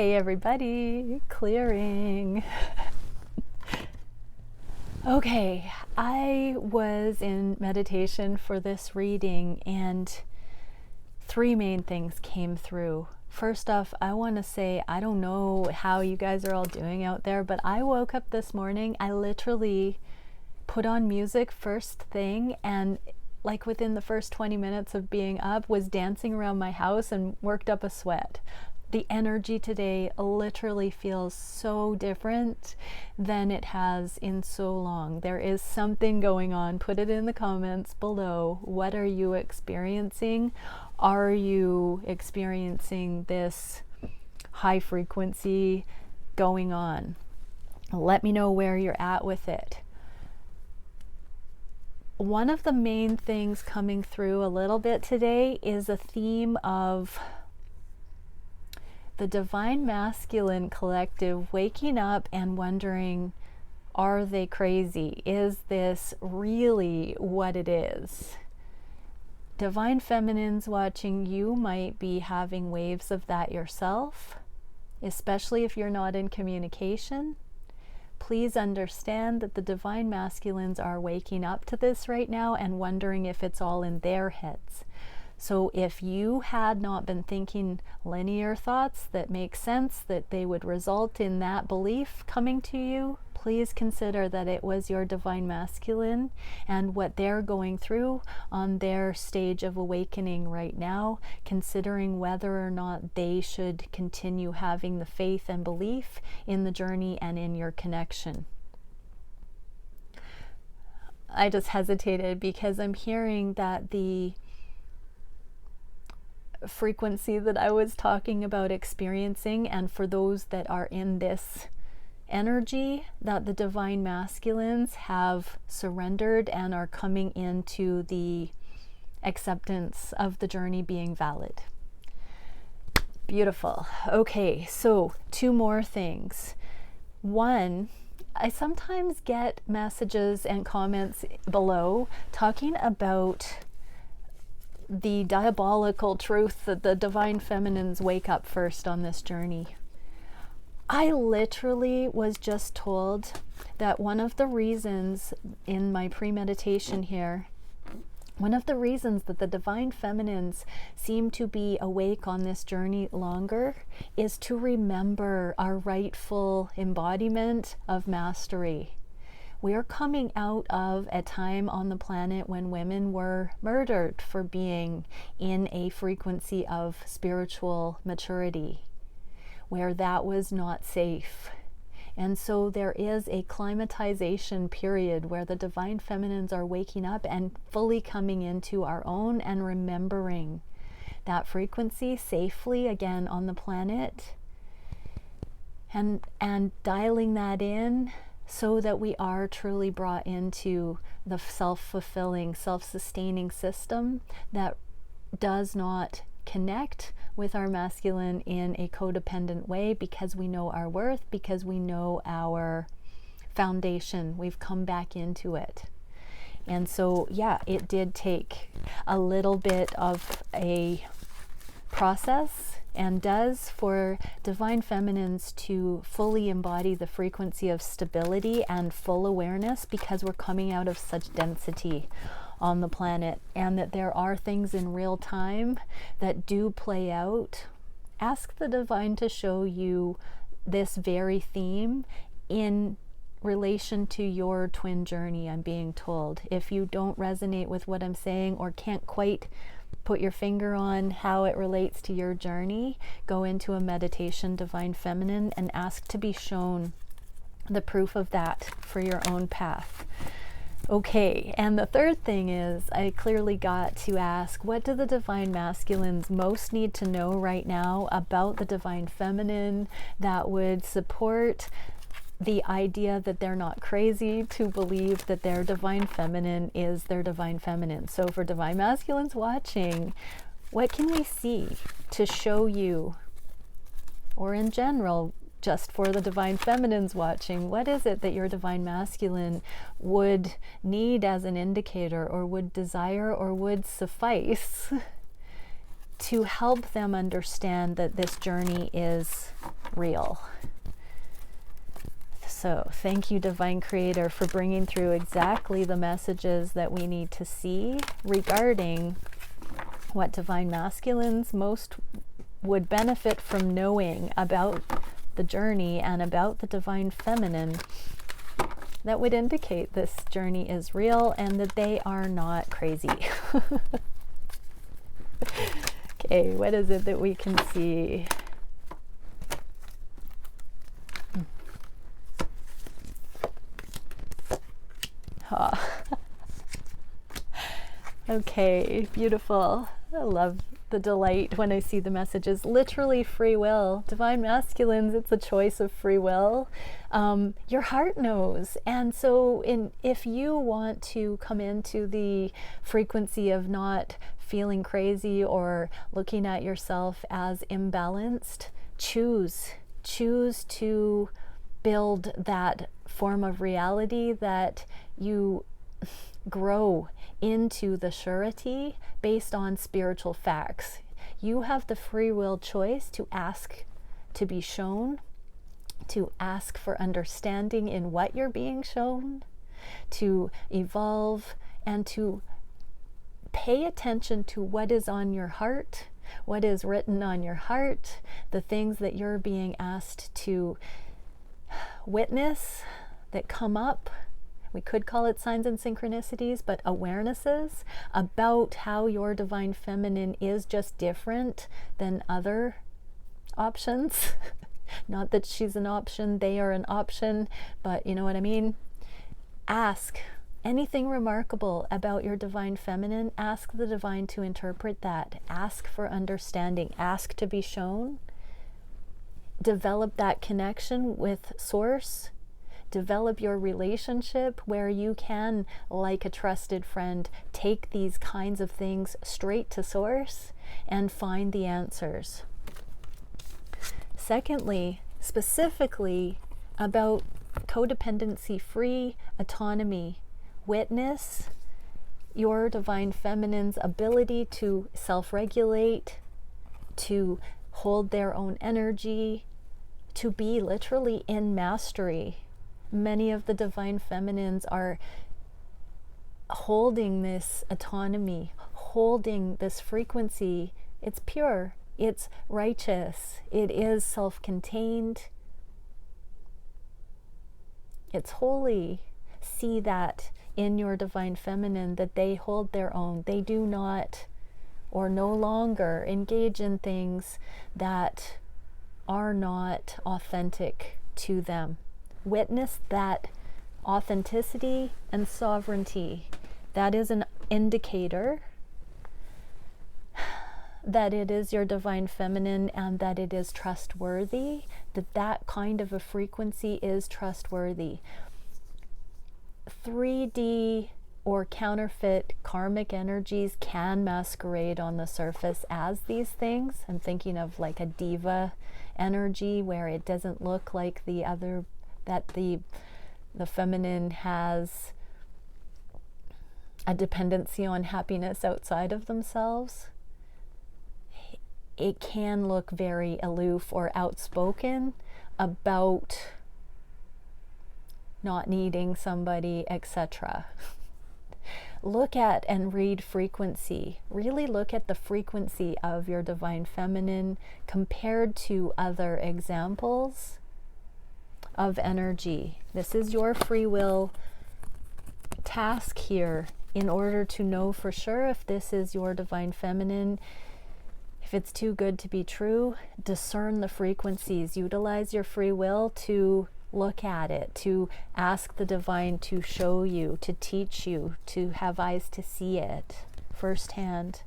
Hey everybody, clearing. Okay, I was in meditation for this reading and three main things came through. First off, I want to say, I don't know how you guys are all doing out there, but I woke up this morning, I literally put on music first thing, and like within the first 20 minutes of being up was dancing around my house and worked up a sweat. The energy today literally feels so different than it has in so long. There is something going on. Put it in the comments below. What are you experiencing? Are you experiencing this high frequency going on? Let me know where you're at with it. One of the main things coming through a little bit today is a theme of the Divine Masculine collective waking up and wondering, are they crazy? Is this really what it is? Divine Feminines watching, you might be having waves of that yourself, especially if you're not in communication. Please understand that the Divine Masculines are waking up to this right now and wondering if it's all in their heads. So if you had not been thinking linear thoughts that make sense, that they would result in that belief coming to you, please consider that it was your Divine Masculine and what they're going through on their stage of awakening right now, considering whether or not they should continue having the faith and belief in the journey and in your connection. I just hesitated because I'm hearing that the frequency that I was talking about experiencing, and for those that are in this energy, that the Divine Masculines have surrendered and are coming into the acceptance of the journey being valid. Beautiful. Okay, so two more things. One, I sometimes get messages and comments below talking about the diabolical truth that the Divine Feminines wake up first on this journey. I literally was just told that one of the reasons in my pre-meditation here, one of the reasons that the Divine Feminines seem to be awake on this journey longer is to remember our rightful embodiment of mastery. We are coming out of a time on the planet when women were murdered for being in a frequency of spiritual maturity, where that was not safe. And so there is a climatization period where the Divine Feminines are waking up and fully coming into our own and remembering that frequency safely again on the planet, and dialing that in so that we are truly brought into the self-fulfilling, self-sustaining system that does not connect with our masculine in a codependent way, because we know our worth, because we know our foundation. We've come back into it. And so, yeah, it did take a little bit of a process, and does, for Divine Feminines to fully embody the frequency of stability and full awareness, because we're coming out of such density on the planet, and that there are things in real time that do play out. Ask the Divine to show you this very theme in relation to your twin journey, I'm being told. If you don't resonate with what I'm saying or can't quite put your finger on how it relates to your journey, go into a meditation, Divine Feminine, and ask to be shown the proof of that for your own path. Okay, and the third thing is, I clearly got to ask, what do the Divine Masculines most need to know right now about the Divine Feminine that would support the idea that they're not crazy to believe that their Divine Feminine is their Divine Feminine? So for Divine Masculines watching, what can we see to show you, or in general, just for the Divine Feminines watching, what is it that your Divine Masculine would need as an indicator, or would desire, or would suffice to help them understand that this journey is real. So thank you, Divine Creator, for bringing through exactly the messages that we need to see regarding what Divine Masculines most would benefit from knowing about the journey and about the Divine Feminine, that would indicate this journey is real and that they are not crazy. Okay, what is it that we can see? Okay, beautiful. I love the delight when I see the messages. Literally free will. Divine Masculines, it's a choice of free will. Your heart knows. And so if you want to come into the frequency of not feeling crazy or looking at yourself as imbalanced, choose to build that form of reality that you grow into the surety based on spiritual facts. You have the free will choice to ask to be shown, to ask for understanding in what you're being shown, to evolve, and to pay attention to what is on your heart, what is written on your heart, the things that you're being asked to witness that come up. We could call it signs and synchronicities, but awarenesses about how your Divine Feminine is just different than other options. Not that she's an option, they are an option, but you know what I mean? Ask anything remarkable about your Divine Feminine. Ask the Divine to interpret that. Ask for understanding. Ask to be shown. Develop that connection with Source. Develop your relationship where you can, like a trusted friend, take these kinds of things straight to Source and find the answers. Secondly, specifically about codependency-free autonomy, witness your Divine Feminine's ability to self-regulate, to hold their own energy, to be literally in mastery. Many of the Divine Feminines are holding this autonomy, holding this frequency. It's pure, it's righteous, it is self-contained, it's holy. See that in your Divine Feminine, that they hold their own. They do not or no longer engage in things that are not authentic to them. Witness that authenticity and sovereignty. That is an indicator that it is your Divine Feminine and that it is trustworthy, that kind of a frequency is trustworthy. 3D or counterfeit karmic energies can masquerade on the surface as these things. I'm thinking of like a diva energy where it doesn't look like the other, that the feminine has a dependency on happiness outside of themselves. It can look very aloof or outspoken about not needing somebody, etc. Look at and read frequency. Really look at the frequency of your Divine Feminine compared to other examples of energy. This is your free will task here in order to know for sure if this is your Divine Feminine. If it's too good to be true, discern the frequencies. Utilize your free will to look at it, to ask the Divine to show you, to teach you, to have eyes to see it firsthand.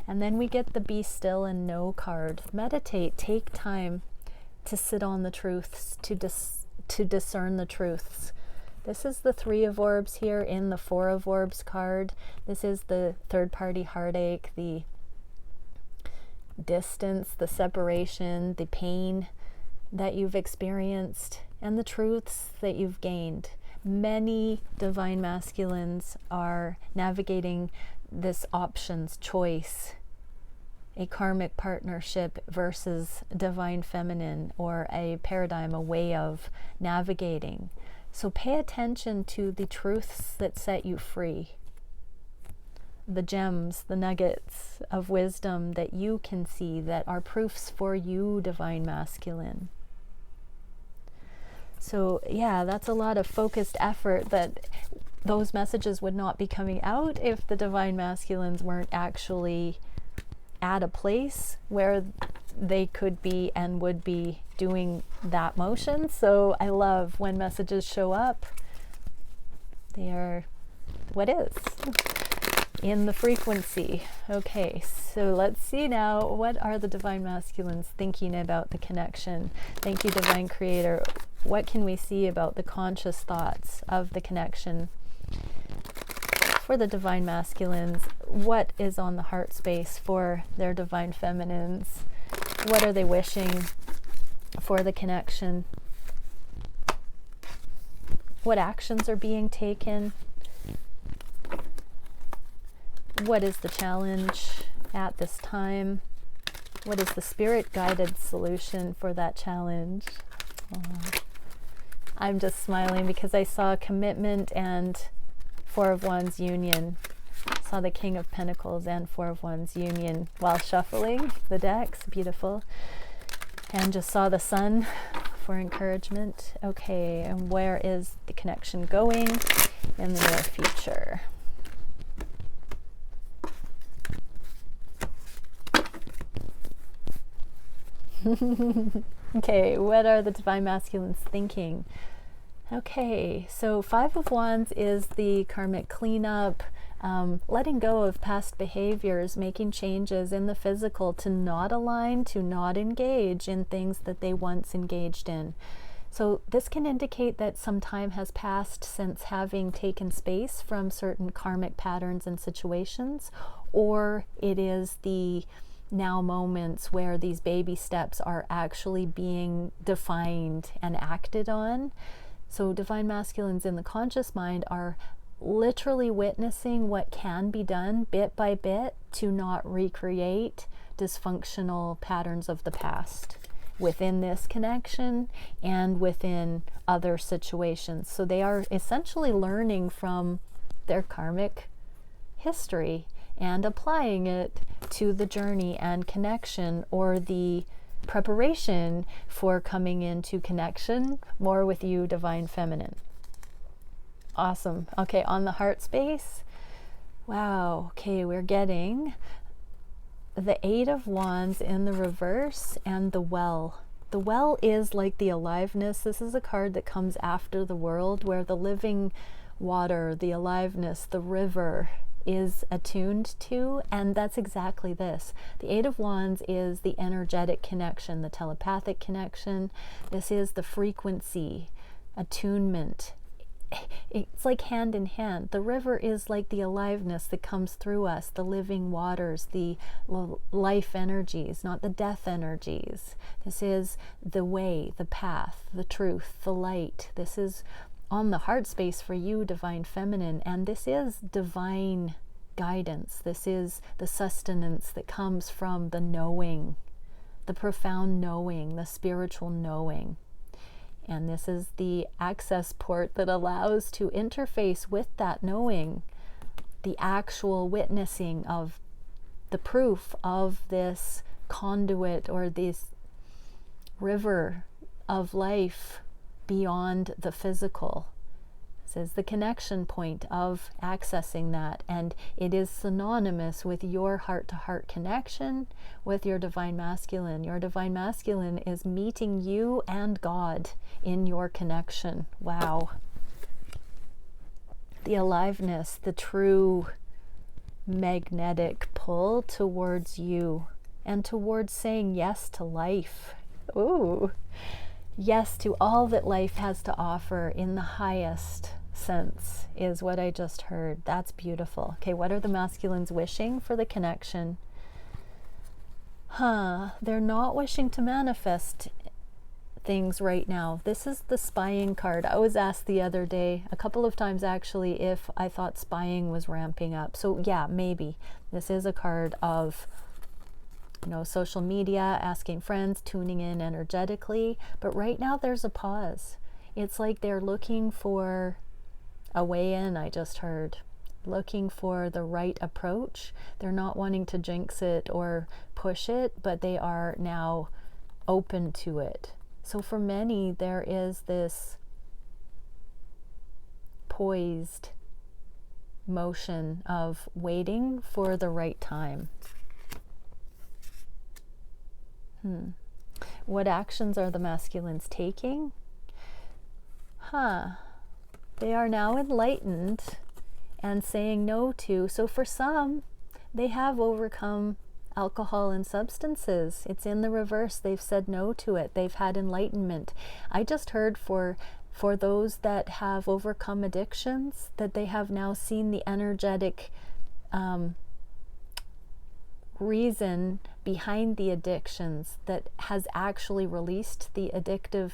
And then we get the Be Still and Know card. Meditate, take time to sit on the truths, to discern the truths. This is the Three of Orbs here in the Four of Orbs card. This is the third-party heartache, the distance, the separation, the pain that you've experienced, and the truths that you've gained. Many Divine Masculines are navigating this options choice a karmic partnership versus divine feminine, or a paradigm, a way of navigating. So pay attention to the truths that set you free, the gems, the nuggets of wisdom that you can see that are proofs for you, divine masculine. So yeah, that's a lot of focused effort, that those messages would not be coming out if the divine masculines weren't actually at a place where they could be and would be doing that motion. So I love when messages show up. They are what is in the frequency. Okay, so let's see now, what are the divine masculines thinking about the connection? Thank you, divine creator. What can we see about the conscious thoughts of the connection for the divine masculines? What is on the heart space for their divine feminines? What are they wishing for the connection? What actions are being taken? What is the challenge at this time? What is the spirit-guided solution for that challenge? Oh, I'm just smiling because I saw commitment and Four of Wands union. I saw the King of Pentacles and Four of Wands union while shuffling the decks. Beautiful. And just saw the Sun for encouragement. Okay, and where is the connection going in the near future? Okay, what are the divine masculines thinking? Okay, so Five of Wands is the karmic cleanup, letting go of past behaviors, making changes in the physical to not align, to not engage in things that they once engaged in. So this can indicate that some time has passed since having taken space from certain karmic patterns and situations, or it is the now moments where these baby steps are actually being defined and acted on. So divine masculines in the conscious mind are literally witnessing what can be done bit by bit to not recreate dysfunctional patterns of the past within this connection and within other situations. So they are essentially learning from their karmic history and applying it to the journey and connection, or the preparation for coming into connection more with you, divine feminine. Awesome. Okay, on the heart space, wow, okay, we're getting the Eight of Wands in the reverse and the Well. The Well is like the aliveness. This is a card that comes after the world, where the living water, the aliveness, the river is attuned to, and that's exactly this. The Eight of Wands is the energetic connection, the telepathic connection. This is the frequency, attunement. It's like hand in hand. The river is like the aliveness that comes through us, the living waters, the life energies, not the death energies. This is the way, the path, the truth, the light. This is on the heart space for you, divine feminine, and this is divine guidance. This is the sustenance that comes from the knowing, the profound knowing, the spiritual knowing. And this is the access port that allows to interface with that knowing, the actual witnessing of the proof of this conduit, or this river of life beyond the physical. This is the connection point of accessing that, and it is synonymous with your heart-to-heart connection with your divine masculine. Your divine masculine is meeting you and God in your connection. Wow. The aliveness, the true magnetic pull towards you and towards saying yes to life. Ooh. Yes to all that life has to offer in the highest sense is what I just heard. That's beautiful. Okay, what are the masculines wishing for the connection? They're not wishing to manifest things right now. This is the spying card. I was asked the other day, a couple of times actually, if I thought spying was ramping up. So yeah, maybe. This is a card of you know, social media, asking friends, tuning in energetically. But right now there's a pause. It's like they're looking for a way in, I just heard. Looking for the right approach. They're not wanting to jinx it or push it, but they are now open to it. So for many, there is this poised motion of waiting for the right time. What actions are the masculines taking? They are now enlightened and saying no to. So for some, they have overcome alcohol and substances. It's in the reverse. They've said no to it. They've had enlightenment. I just heard for those that have overcome addictions, that they have now seen the energetic reason behind the addictions that has actually released the addictive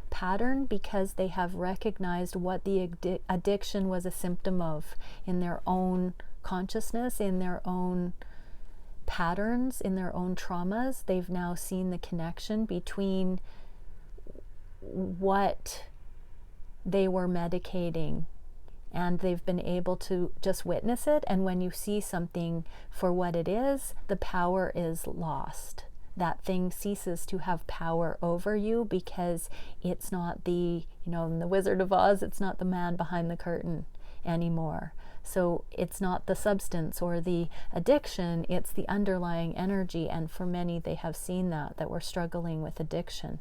pattern, because they have recognized what the addiction was a symptom of in their own consciousness, in their own patterns, in their own traumas. They've now seen the connection between what they were medicating, and they've been able to just witness it. And when you see something for what it is, the power is lost. That thing ceases to have power over you, because it's not the, you know, in the Wizard of Oz, it's not the man behind the curtain anymore. So it's not the substance or the addiction, it's the underlying energy. And for many, they have seen that we're struggling with addiction.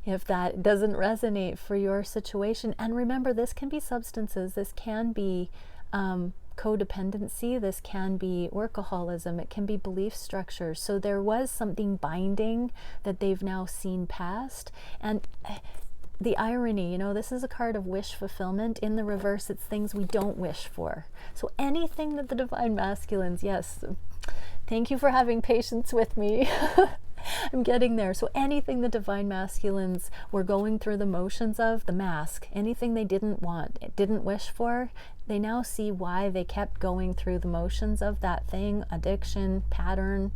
If that doesn't resonate for your situation, and remember, this can be substances, this can be codependency, this can be workaholism, it can be belief structures. So there was something binding that they've now seen past. And the irony, you know, this is a card of wish fulfillment. In the reverse, it's things we don't wish for. So anything that the divine masculines, yes, thank you for having patience with me. I'm getting there. So anything the divine masculines were going through the motions of, the mask, anything they didn't want, didn't wish for, they now see why they kept going through the motions of that thing, addiction, pattern.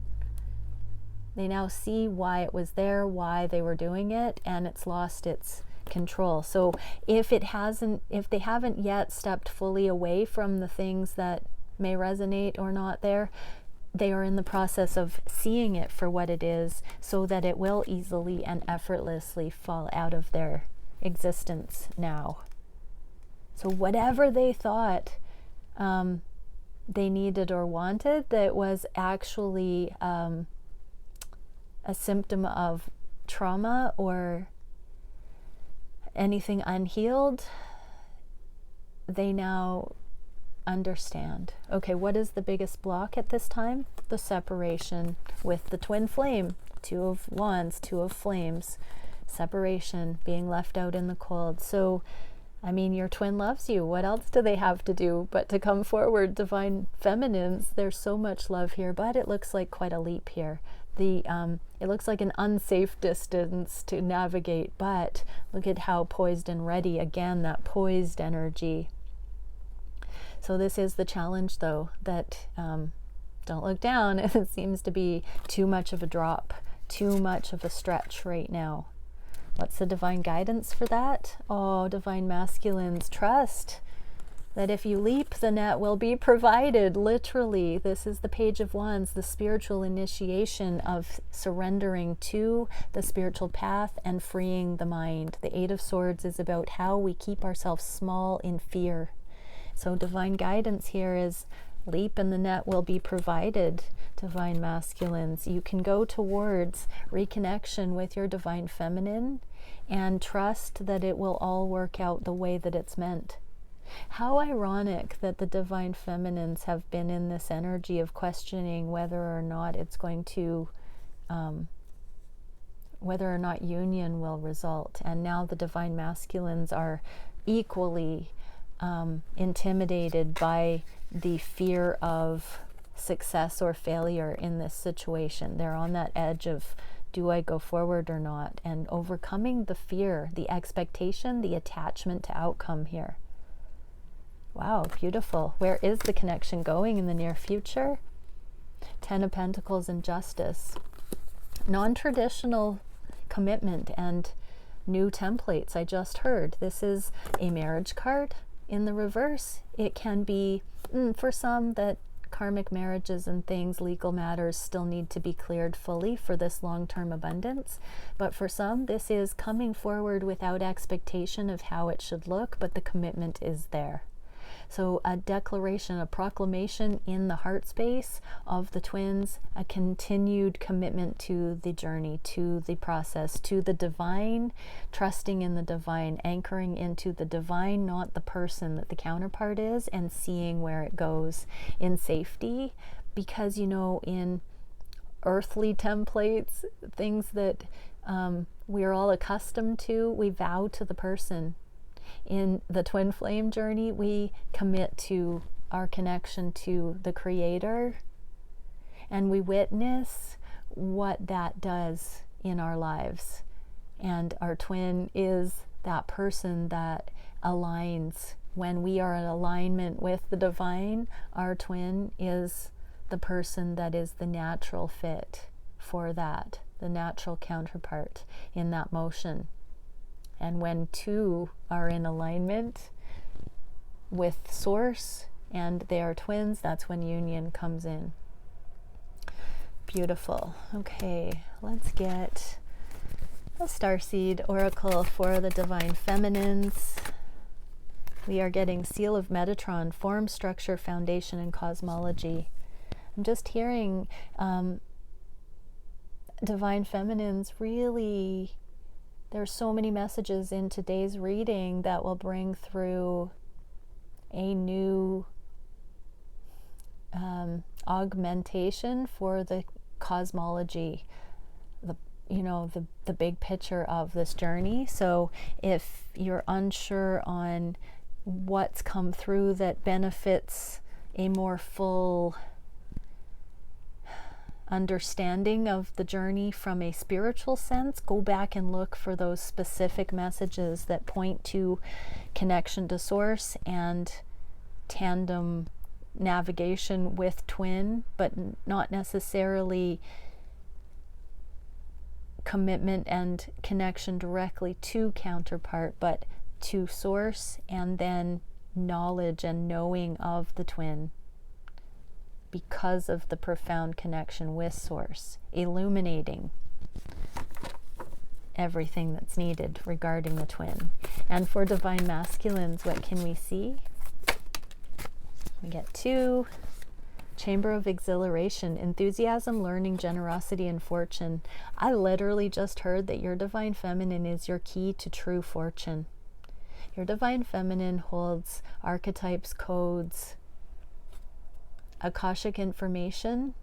They now see why it was there, why they were doing it, and it's lost its control. So if they haven't yet stepped fully away from the things that may resonate or not there, they are in the process of seeing it for what it is, so that it will easily and effortlessly fall out of their existence now. So whatever they thought they needed or wanted, that was actually a symptom of trauma or anything unhealed, they now understand. Okay, what is the biggest block at this time? The separation with the twin flame. 2 of Wands, 2 of Flames. Separation, being left out in the cold. So, I mean, your twin loves you. What else do they have to do but to come forward? Divine feminines, there's so much love here, but it looks like quite a leap here. It looks like an unsafe distance to navigate, but look at how poised and ready, again, that poised energy. So this is the challenge, though, that don't look down. It seems to be too much of a drop, too much of a stretch right now. What's the divine guidance for that? Oh, divine masculines, trust that if you leap, the net will be provided. Literally, this is the Page of Wands, the spiritual initiation of surrendering to the spiritual path and freeing the mind. The 8 of Swords is about how we keep ourselves small in fear. So divine guidance here is leap and the net will be provided, divine masculines. You can go towards reconnection with your divine feminine and trust that it will all work out the way that it's meant. How ironic that the divine feminines have been in this energy of questioning whether or not it's going to, whether or not union will result. And now the divine masculines are equally intimidated by the fear of success or failure in this situation. They're on that edge of, do I go forward or not? And overcoming the fear, the expectation, the attachment to outcome here. Wow, beautiful. Where is the connection going in the near future? Ten of Pentacles and Justice. Non-traditional commitment and new templates. I just heard this is a marriage card in the reverse. It can be for some that karmic marriages and things, legal matters, still need to be cleared fully for this long-term abundance. But for some, this is coming forward without expectation of how it should look, but the commitment is there. So a declaration, a proclamation in the heart space of the twins, a continued commitment to the journey, to the process, to the divine, trusting in the divine, anchoring into the divine, not the person that the counterpart is, and seeing where it goes in safety. Because, you know, in earthly templates, things that we are all accustomed to, we vow to the person. In the twin flame journey, we commit to our connection to the Creator, and we witness what that does in our lives. And our twin is that person that aligns. When we are in alignment with the divine, our twin is the person that is the natural fit for that, the natural counterpart in that motion. And when two are in alignment with Source and they are twins, that's when union comes in. Beautiful. Okay, let's get a Starseed Oracle for the Divine Feminines. We are getting Seal of Metatron, Form, Structure, Foundation, and Cosmology. I'm just hearing Divine Feminines really... There's so many messages in today's reading that will bring through a new augmentation for the cosmology, the big picture of this journey. So if you're unsure on what's come through that benefits a more full understanding of the journey from a spiritual sense, go back and look for those specific messages that point to connection to Source and tandem navigation with twin, but not necessarily commitment and connection directly to counterpart, but to Source, and then knowledge and knowing of the twin, because of the profound connection with Source, illuminating everything that's needed regarding the twin. And for Divine Masculines, what can we see? We get 2, Chamber of Exhilaration, Enthusiasm, Learning, Generosity, and Fortune. I literally just heard that your Divine Feminine is your key to true fortune. Your Divine Feminine holds archetypes, codes, Akashic information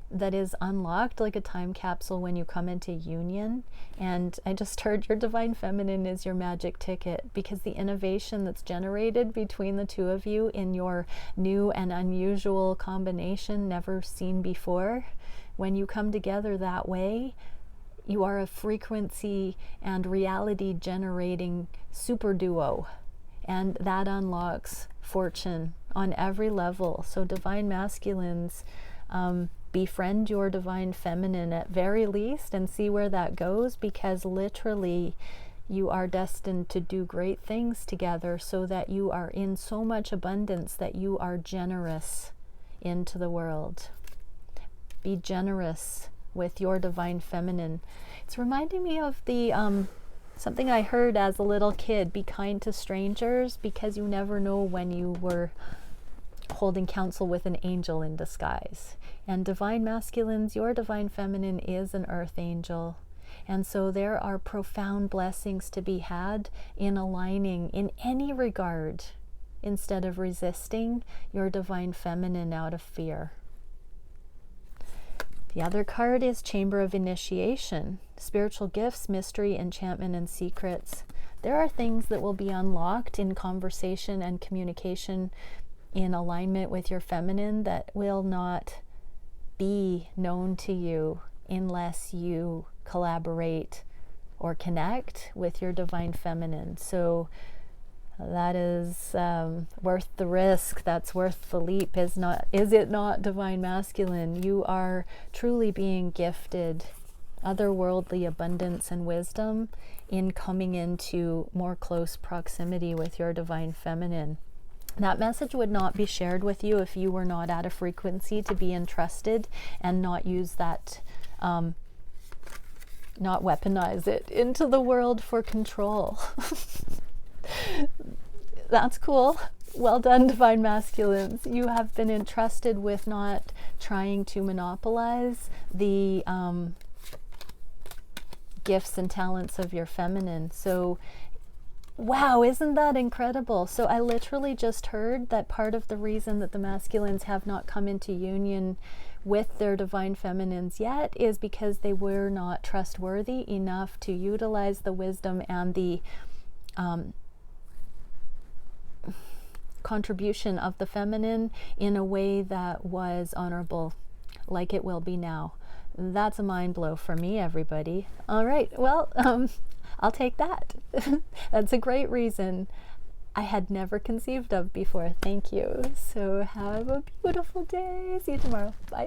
that is unlocked like a time capsule when you come into union. And I just heard your Divine Feminine is your magic ticket, because the innovation that's generated between the two of you in your new and unusual combination, never seen before, when you come together that way, you are a frequency and reality generating super duo, and that unlocks fortune on every level. So Divine Masculines, befriend your Divine Feminine at very least and see where that goes, because literally you are destined to do great things together, so that you are in so much abundance that you are generous into the world. Be generous with your Divine Feminine. It's reminding me of the something I heard as a little kid: be kind to strangers, because you never know when you were holding counsel with an angel in disguise. And Divine Masculines, your Divine Feminine is an earth angel. And so there are profound blessings to be had in aligning in any regard, instead of resisting your Divine Feminine out of fear. The other card is Chamber of Initiation, Spiritual Gifts, Mystery, Enchantment, and Secrets. There are things that will be unlocked in conversation and communication in alignment with your feminine that will not be known to you unless you collaborate or connect with your Divine Feminine. So That is worth the risk. That's worth the leap. Is it not, Divine Masculine? You are truly being gifted otherworldly abundance and wisdom in coming into more close proximity with your Divine Feminine. That message would not be shared with you if you were not at a frequency to be entrusted and not use that, not weaponize it into the world for control. That's cool. Well done, Divine Masculines. You have been entrusted with not trying to monopolize the gifts and talents of your feminine. So, wow, isn't that incredible? So I literally just heard that part of the reason that the masculines have not come into union with their divine feminines yet is because they were not trustworthy enough to utilize the wisdom and the contribution of the feminine in a way that was honorable, like it will be now. That's a mind blow for me, everybody. All right, well, I'll take that. That's a great reason I had never conceived of before. Thank you. So have a beautiful day. See you tomorrow. Bye.